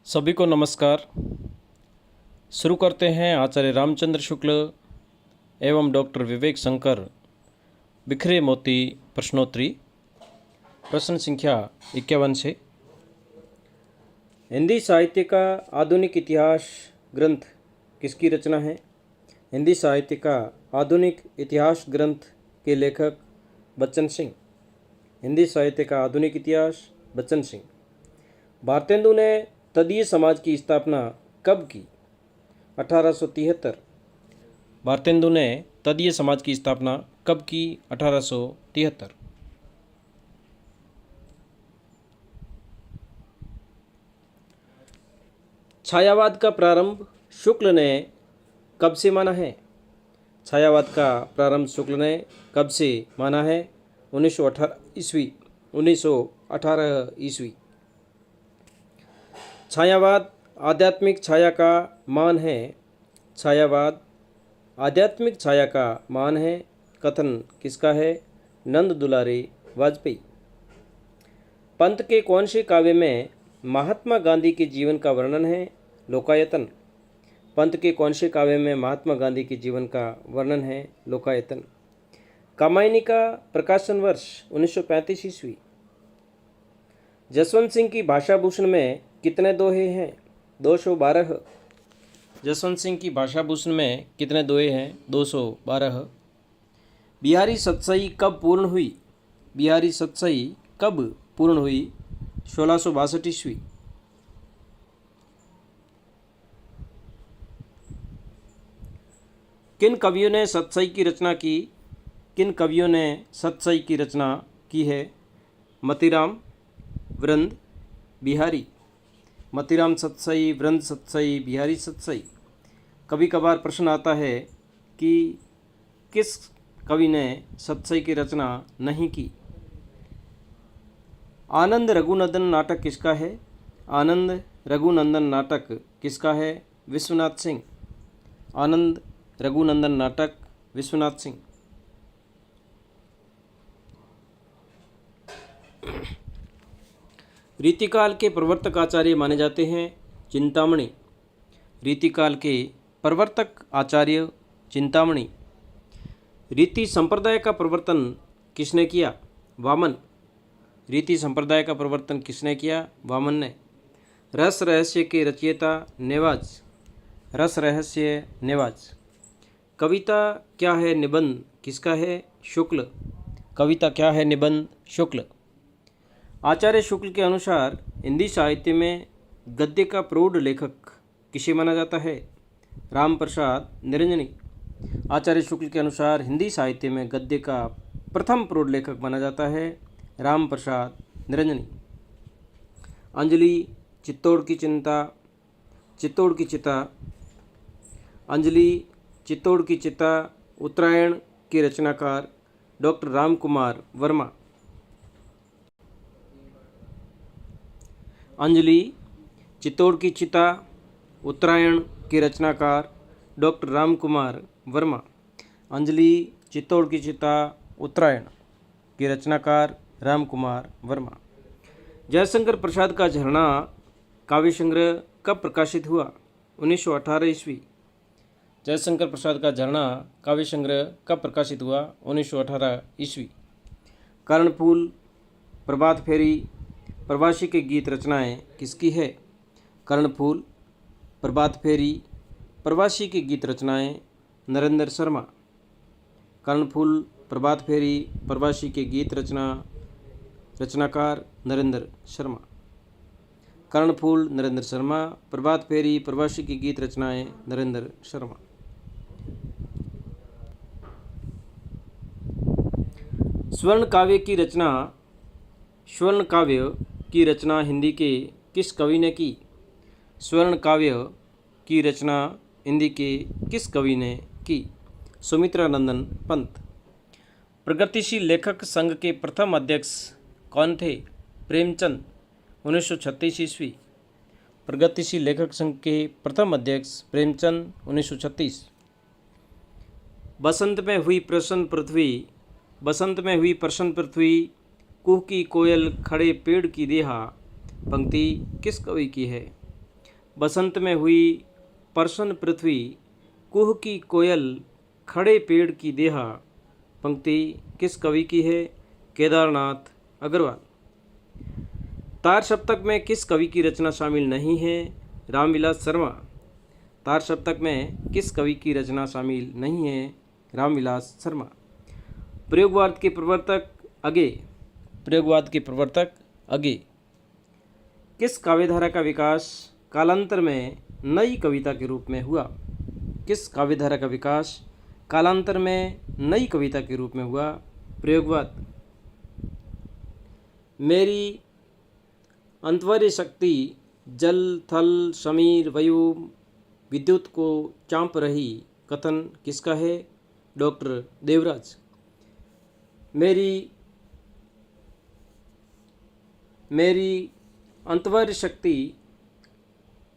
सभी को नमस्कार। शुरू करते हैं आचार्य रामचंद्र शुक्ल एवं डॉक्टर विवेक शंकर बिखरे मोती प्रश्नोत्तरी। प्रश्न संख्या 51 से। हिंदी साहित्य का आधुनिक इतिहास ग्रंथ किसकी रचना है? हिंदी साहित्य का आधुनिक इतिहास ग्रंथ के लेखक बच्चन सिंह। हिंदी साहित्य का आधुनिक इतिहास बच्चन सिंह। भारतेंदु ने तदीय समाज की स्थापना कब की? 1873। भारतेंदु ने तदीय समाज की स्थापना कब की? 1873। छायावाद का प्रारंभ शुक्ल ने कब से माना है? छायावाद का प्रारंभ शुक्ल ने कब से माना है? 1918 ईस्वी। 1918 ईस्वी। छायावाद आध्यात्मिक छाया का मान है। छायावाद आध्यात्मिक छाया का मान है। कथन किसका है? नंद दुलारे वाजपेयी। पंत के कौन से काव्य में महात्मा गांधी के जीवन का वर्णन है? लोकायतन। पंत के कौन से काव्य में महात्मा गांधी के जीवन का वर्णन है? लोकायतन। कामायनी का प्रकाशन वर्ष 1935 ईस्वी। जसवंत सिंह की भाषा भूषण में कितने दोहे हैं? 212। जसवंत सिंह की भाषा भूषण में कितने दोहे हैं? 212। बिहारी सतसई कब पूर्ण हुई? बिहारी सतसई कब पूर्ण हुई? 1662 ईस्वी। किन कवियों ने सतसई की रचना की? किन कवियों ने सतसई की रचना की है? मतीराम, वृंद, बिहारी। मतीराम सतसई, वृंद सतसई, बिहारी सतसई। कभी कभार प्रश्न आता है कि किस कवि ने सतसई की रचना नहीं की? आनंद रघुनंदन नाटक किसका है? आनंद रघुनंदन नाटक किसका है? विश्वनाथ सिंह। आनंद रघुनंदन नाटक विश्वनाथ सिंह। रीतिकाल के प्रवर्तक आचार्य माने जाते हैं चिंतामणि। रीतिकाल के प्रवर्तक आचार्य चिंतामणि। रीति संप्रदाय का प्रवर्तन किसने किया? वामन। रीति संप्रदाय का प्रवर्तन किसने किया? वामन ने। रस रहस्य के रचयिता नेवाज। रस रहस्य नेवाज। कविता क्या है निबंध किसका है? शुक्ल। कविता क्या है निबंध? शुक्ल। आचार्य शुक्ल के अनुसार हिंदी साहित्य में गद्य का प्रौढ़ लेखक किसे माना जाता है? राम प्रसाद निरंजनी। आचार्य शुक्ल के अनुसार हिंदी साहित्य में गद्य का प्रथम प्रौढ़ लेखक माना जाता है राम प्रसाद निरंजनी। अंजलि, चित्तौड़ की चिंता, चित्तौड़ की चिता। अंजलि, चित्तौड़ की चिता, उत्तरायण के रचनाकार डॉक्टर राम कुमार वर्मा। अंजलि, चित्तौड़ की चिता, उत्तरायण के रचनाकार डॉक्टर राम कुमार वर्मा। अंजलि, चित्तौड़ की चिता, उत्तरायण के रचनाकार राम कुमार वर्मा। जयशंकर प्रसाद का झरना काव्य संग्रह कब प्रकाशित हुआ? 1918 ईस्वी। जयशंकर प्रसाद का झरना काव्य संग्रह कब प्रकाशित हुआ? 1918 ईस्वी। कर्णफूल, प्रभात फेरी, प्रवासी के गीत रचनाएं किसकी है? कर्णफूल, प्रभात फेरी, प्रवासी के गीत रचनाएं नरेंद्र शर्मा। कर्णफूल, प्रभात फेरी, प्रवासी के गीत रचनाकार नरेंद्र शर्मा। कर्णफूल नरेंद्र शर्मा, प्रभात फेरी, प्रवासी की गीत रचनाएं नरेंद्र शर्मा। स्वर्ण काव्य की रचना स्वर्ण काव्य की रचना हिंदी के किस कवि ने की? स्वर्ण काव्य की रचना हिंदी के किस कवि ने की? सुमित्रानंदन पंत। प्रगतिशील लेखक संघ के प्रथम अध्यक्ष कौन थे? प्रेमचंद। 1936 ईस्वी। प्रगतिशील लेखक संघ के प्रथम अध्यक्ष प्रेमचंद। 1936। बसंत में हुई प्रसन्न पृथ्वी, बसंत में हुई प्रसन्न पृथ्वी, कुह की कोयल खड़े पेड़ की देहा, पंक्ति किस कवि की है? बसंत में हुई प्रसन्न पृथ्वी, कुह की कोयल, खड़े पेड़ की देहा। पंक्ति किस कवि की है? केदारनाथ अग्रवाल। तार सप्तक में किस कवि की रचना शामिल नहीं है? रामविलास शर्मा। तार सप्तक में किस कवि की रचना शामिल नहीं है? रामविलास शर्मा। प्रयोगवाद के प्रवर्तक अगे। प्रयोगवाद के प्रवर्तक अगे। किस काव्यधारा का विकास कालांतर में नई कविता के रूप में हुआ? किस काव्यधारा का विकास कालांतर में नई कविता के रूप में हुआ? प्रयोगवाद। मेरी अंतर्य शक्ति जल थल समीर वायु विद्युत को चाँप रही, कथन किसका है? डॉक्टर देवराज।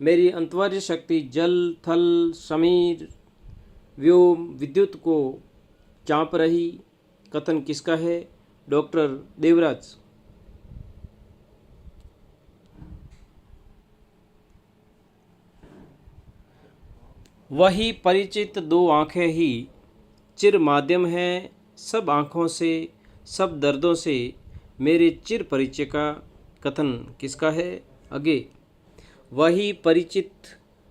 मेरी अंतर्य शक्ति जल थल समीर व्योम विद्युत को चाँप रही, कथन किसका है? डॉक्टर देवराज। वही परिचित दो आँखें ही चिर माध्यम है, सब आँखों से सब दर्दों से मेरे चिर परिचय का, कथन किसका है? अगे। वही परिचित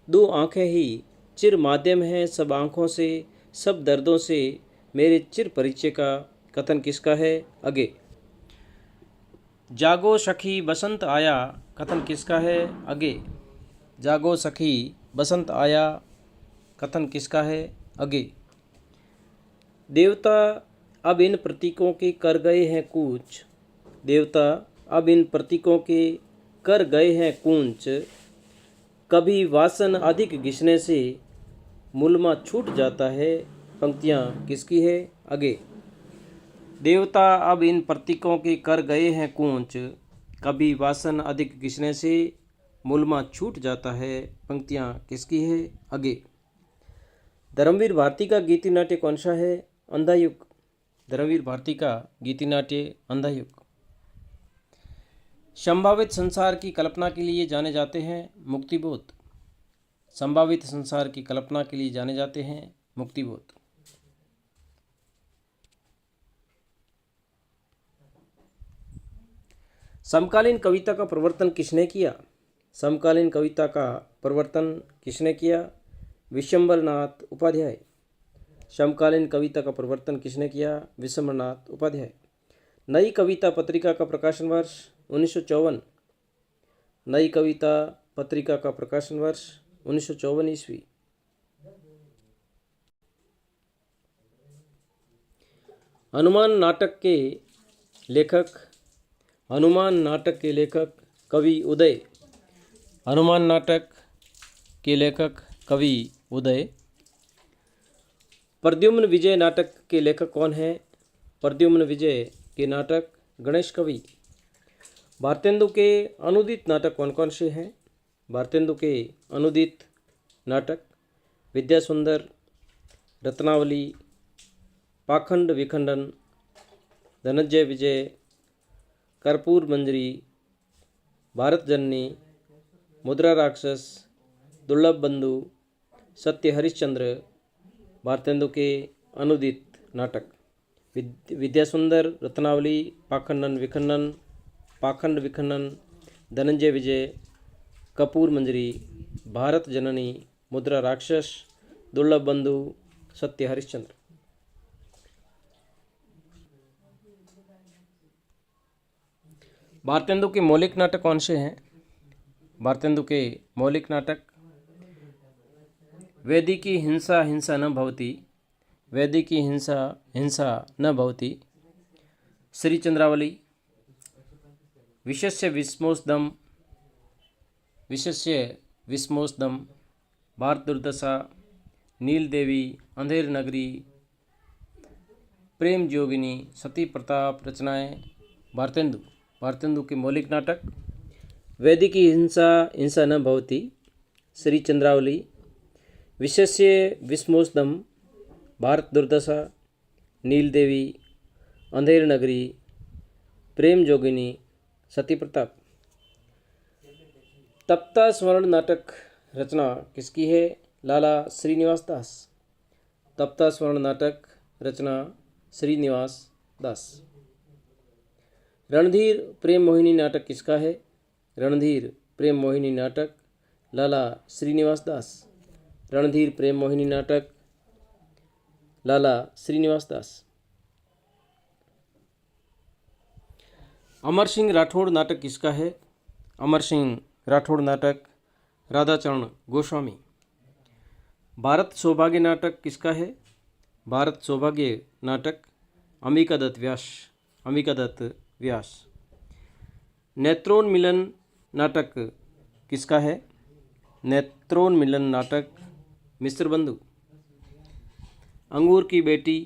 दो आँखें ही चिर माध्यम है, सब आँखों से सब दर्दों से मेरे चिर परिचय का, कथन किसका है? अगे। जागो सखी बसंत आया, कथन किसका है? अगे। जागो सखी बसंत आया, कथन किसका है? अगे। देवता अब इन प्रतीकों के कर गए हैं कूच। देवता अब इन प्रतीकों के कर गए हैं कूच, कभी वासन अधिक घिसने से मुलमा छूट जाता है। पंक्तियाँ किसकी है? अगे। देवता अब इन प्रतीकों के कर गए हैं कूच, कभी वासन अधिक घिसने से मुलमा छूट जाता है। पंक्तियाँ किसकी है? अगे। धर्मवीर भारती का गीति नाट्य कौन सा है? अंधायुग। धर्मवीर भारती का गीति नाट्य अंधायुग। संभावित संसार की कल्पना के लिए जाने जाते हैं मुक्तिबोध। संभावित संसार की कल्पना के लिए जाने जाते हैं मुक्तिबोध। समकालीन कविता का प्रवर्तन किसने किया? समकालीन कविता का प्रवर्तन किसने किया? विशंबरनाथ उपाध्याय। समकालीन कविता का प्रवर्तन किसने किया? विशंबरनाथ उपाध्याय। नई कविता पत्रिका का प्रकाशन वर्ष 1954। नई कविता पत्रिका का प्रकाशन वर्ष 1954 ईस्वी। हनुमान नाटक के लेखक। हनुमान नाटक के लेखक कवि उदय। हनुमान नाटक के लेखक कवि उदय। प्रद्युम्न विजय नाटक के लेखक कौन है? प्रद्युम्न विजय के नाटक गणेश कवि। भारतेंदु के अनुदित नाटक कौन कौन से हैं? भारतेंदु के अनुदित नाटक विद्यासुंदर, रत्नावली, पाखंड विखंडन, धनंजय विजय, कर्पूर मंजरी, भारत जननी, मुद्रा राक्षस, दुर्लभ बंधु, सत्य हरिश्चंद्र। भारतेंदु के अनुदित नाटक। विद्यासुंदर, रत्नावली, पाखंड विखंडन, धनंजय विजय, कपूर मंजरी, भारत जननी, मुद्रा राक्षस, दुर्लभ बंधु, सत्य हरिश्चंद्र। भारतेंदु के मौलिक नाटक कौन से हैं? भारतेंदु के मौलिक नाटक वैदिकी हिंसा हिंसा न भवति, वैदिकी हिंसा हिंसा न भवति, श्री चंद्रावली, विशस्य विस्मोस्दम, विशस्य विस्मोस्दम, भारत दुर्दशा, नील देवी, अंधेर नगरी, प्रेम जोगिनी, सती प्रताप रचनाएं। भारतेंदु। भारतेंदु के मौलिक नाटक वैदिकी हिंसा हिंसा न भवति, श्री चंद्रावली, विशस्य विस्मोस्दम, भारत दुर्दशा, नील देवी, अंधेर नगरी, प्रेम जोगिनी, सती प्रताप। तप्ता स्मरण नाटक रचना किसकी है? लाला श्रीनिवास दास। तप्ता स्वर्ण नाटक रचना श्रीनिवास दास। रणधीर प्रेम मोहिनी नाटक किसका है? रणधीर प्रेम मोहिनी नाटक लाला श्रीनिवास दास। रणधीर प्रेम मोहिनी नाटक लाला श्रीनिवास दास। अमर सिंह राठौड़ नाटक किसका है? अमर सिंह राठौड़ नाटक राधाचरण गोस्वामी। भारत सौभाग्य नाटक किसका है? भारत सौभाग्य नाटक अंबिकादत्त व्यास। अंबिकादत्त व्यास। नेत्रोन्मिलन नाटक किसका है? नेत्रोन्मिलन नाटक मिस्र बंधु। अंगूर की बेटी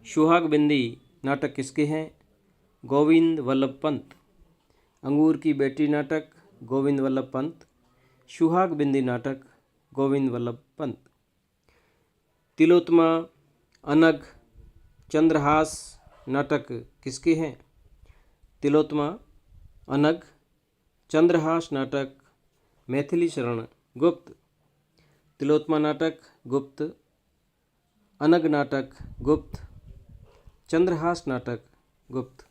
सुहाग बिंदी नाटक किसके हैं? गोविंद वल्लभ पंत। अंगूर की बेटी नाटक गोविंद वल्लभ पंत। सुहाग बिंदी नाटक गोविंद वल्लभ पंत। तिलोत्तमा अनघ चंद्रहास नाटक किसके हैं? तिलोत्तमा अनघ चंद्रहास नाटक मैथिली शरण गुप्त। तिलोत्तमा नाटक गुप्त, अनघ नाटक गुप्त, चंद्रहास नाटक गुप्त।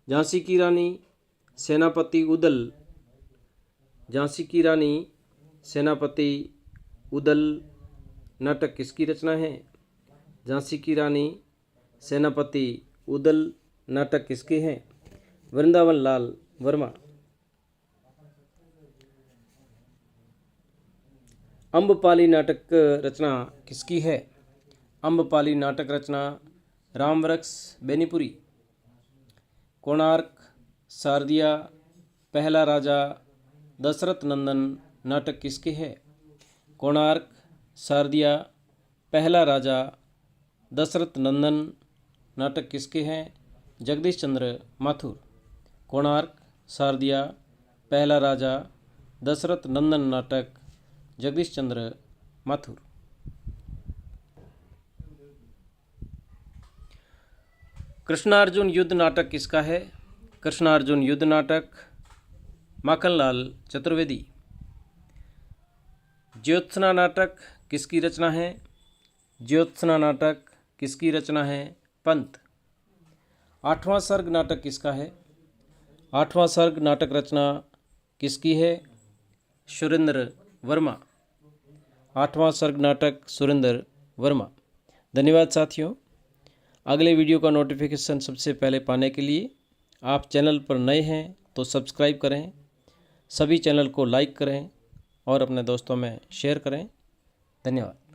झांसी की रानी सेनापति उदल। झांसी की रानी सेनापति उदल नाटक किसकी रचना है? झांसी की रानी सेनापति उदल नाटक किसके हैं? वृंदावन लाल वर्मा। अम्बपाली नाटक रचना किसकी है? अम्बपाली नाटक रचना रामवृक्ष बेनीपुरी। कोणार्क शारदिया पहला राजा दशरथ नंदन नाटक किसके है? कोणार्क शारदिया पहला राजा दशरथ नंदन नाटक किसके हैं? जगदीश चंद्र माथुर। कोणार्क शारदिया पहला राजा दशरथ नंदन नाटक जगदीश चंद्र माथुर। कृष्णार्जुन युद्ध नाटक किसका है? कृष्णार्जुन युद्ध नाटक माखनलाल चतुर्वेदी। ज्योत्सना नाटक किसकी रचना है? ज्योत्सना नाटक किसकी रचना है? पंत। आठवां सर्ग नाटक किसका है? आठवां सर्ग नाटक रचना किसकी है? सुरेंद्र वर्मा। आठवां सर्ग नाटक सुरेंद्र वर्मा। धन्यवाद साथियों। अगले वीडियो का नोटिफिकेशन सबसे पहले पाने के लिए आप चैनल पर नए हैं तो सब्सक्राइब करें, सभी चैनल को लाइक करें और अपने दोस्तों में शेयर करें। धन्यवाद।